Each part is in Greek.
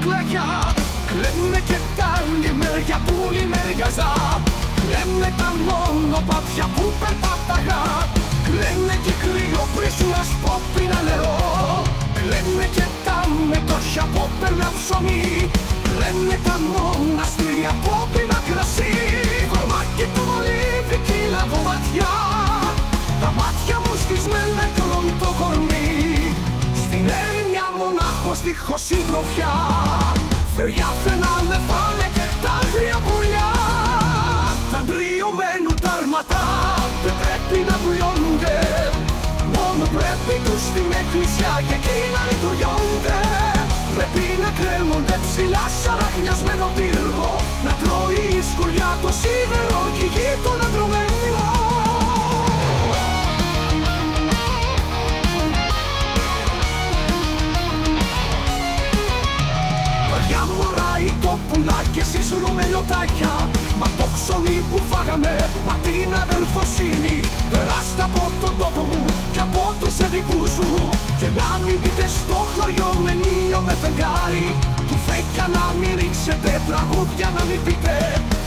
κλαιά. Κλαίνε και τα λιμέρια που λιμέριαζα. Κλαίνε τα μονοπάτια που περπάταγα. Κλαίνε και κρύο πριν σου να σπώ πίνα νερό. Κλαίνε και τα μετόχια που παίρνα ψωμί. Κλαίνε τα μοναστήρια που πίνα κρασί. Κορμάκι του μολύβι κύλαβω ματιά. Τα μάτια μου σκισμένα κρών το κορμί. Στην έρημια μονάχος δίχως συντροφιά. Φεριά φαινάνε πάνε και τα άγρια πουλιά. Τα ντριωμένου τα αρματά δεν πρέπει να δουλειώνται. Μόνο πρέπει τους στην εκκλησιά και εκεί να λειτουργιώνται. Πρέπει να κρέμονται ψηλά σαν αχνιασμένο πύργο. Να τρώει η σκουριά το σίδερο κι η γη τον αντρωμένο. Βαριά μωράει το πουλάκι εσείς ρουμελιωτάκια. Μα το ψωμί που φάγαμε, μα την αδελφοσύνη. Περάστε από τον τόπο μου κι από τους εδικούς μου. Και να μην μπείτε στο χωριό με νύο με φεγγάρι. Του φέκια να μην ρίξετε τραγούδια να μην πείτε.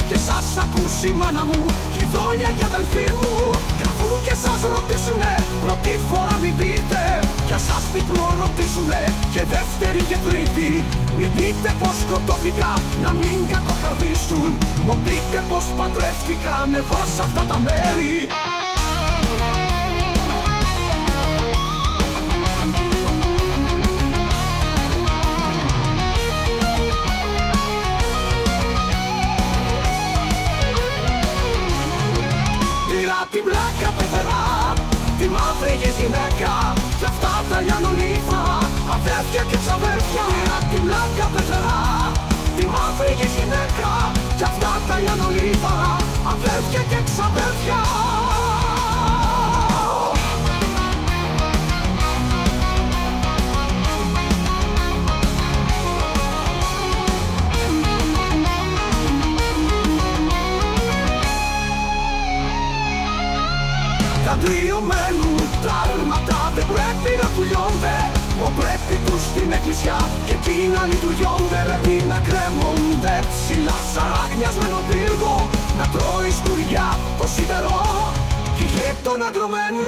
Και σας ακούσει η μάνα μου κι η δόλια για αδελφή μου. Κι αφού και σας ρωτήσουνε πρώτη φορά μην πείτε. Κι σας πιτρό ρωτήσουνε και δεύτερη και τρίτη. Μην πείτε πως σκοτώθηκα να μην κακοκαρδίσουν. Μου πείτε πως παντρεύτηκαν εγώ σ' αυτά τα μέρη. Πήρα την πλάκα πεθερά, τη μαύρη γυναίκα κι αυτά τα λιανονύφα, αδέρφια και ξαδέρφια. Πήρα την πλάκα πεθερά, τη μαύρη γυναίκα κι αυτά τα λιανονύφα, αδέρφια και ξαδέρφια. Τα ντριωμένου τα άρματα δεν πρέπει να πουλιώνται. Μου πρέπει τους στην εκκλησιά και εκεί να λειτουργιώνται. Πρέπει να κρέμονται ψηλά σαν αγνιασμένο πύργο. Να τρώει σκουριά το σιδερό κι η γη τον αντρωμένο.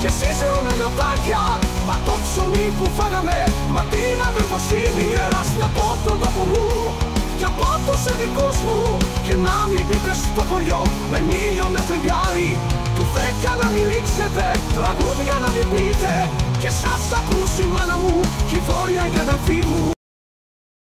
Και εσείς ρουμελιωτάκια, μα το ψωμί που φάγαμε, μα την αδελφοσύνη. Περάστε από τον τόπο μου και από τους εδικούς μου. Και να μην πείτε στο χωριό με νύλιο με φεγγάρι. Του φέκια να μην ρίξετε, τραγούδια να μην πείτε. Και σας ακούσει η μάνα μου κι η δόλια για αδελφή μου.